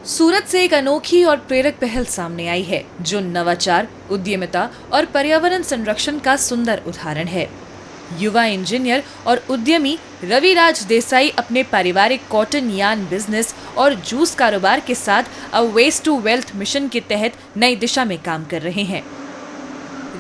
सूरत से एक अनोखी और प्रेरक पहल सामने आई है जो नवाचार, उद्यमिता और पर्यावरण संरक्षण का सुंदर उदाहरण है। युवा इंजीनियर और उद्यमी रविराज देसाई अपने पारिवारिक कॉटन यार्न बिजनेस और जूस कारोबार के साथ अब वेस्ट टू वेल्थ मिशन के तहत नई दिशा में काम कर रहे हैं।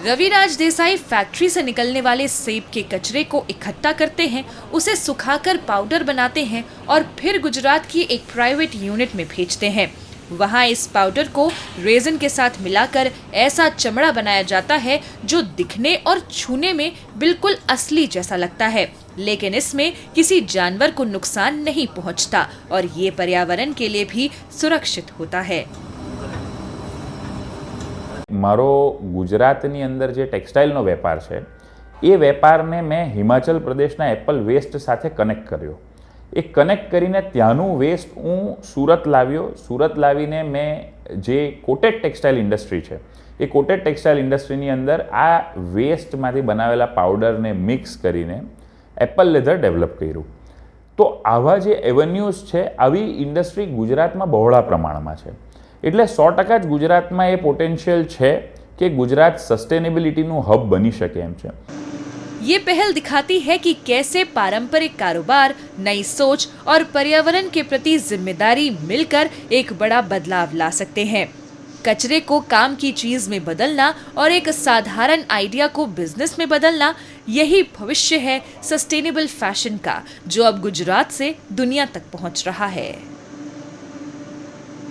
रविराज देसाई फैक्ट्री से निकलने वाले सेब के कचरे को इकट्ठा करते हैं, उसे सुखाकर पाउडर बनाते हैं और फिर गुजरात की एक प्राइवेट यूनिट में भेजते हैं। वहां इस पाउडर को रेजिन के साथ मिलाकर ऐसा चमड़ा बनाया जाता है जो दिखने और छूने में बिल्कुल असली जैसा लगता है, लेकिन इसमें किसी जानवर को नुकसान नहीं पहुंचता और ये पर्यावरण के लिए भी सुरक्षित होता है। मारो गुजरातनी अंदर जे टेक्सटाइलनो वेपार छे ए वेपारने मैं हिमाचल प्रदेशना एप्पल वेस्ट साथे कनेक्ट कर्यो। ए कनेक्ट करीने त्यानुं वेस्ट हूँ सूरत लाव्यो। सूरत लावीने मैं जे कोटेड टेक्सटाइल इंडस्ट्री है ए कोटेड टेक्सटाइल इंडस्ट्रीनी अंदर आ वेस्टमांथी बनावेला पाउडरने मिक्स करीने एप्पल लेधर डेवलप कर्युं। तो आवा जे एवेन्यूज छे आवी इंडस्ट्री गुजरातमां बहोळा प्रमाणमां छे, એટલે 100% જ ગુજરાતમાં એ પોટેન્શિયલ છે કે ગુજરાત સસ્ટેનેબિલિટીનું હબ બની શકે એમ છે। ये पहल दिखाती है कि कैसे पारंपरिक कारोबार, नई सोच और पर्यावरण के प्रति जिम्मेदारी मिलकर एक बड़ा बदलाव ला सकते हैं। कचरे को काम की चीज में बदलना और एक साधारण आइडिया को बिजनेस में बदलना, यही भविष्य है सस्टेनेबल फैशन का, जो अब गुजरात से दुनिया तक पहुंच रहा है।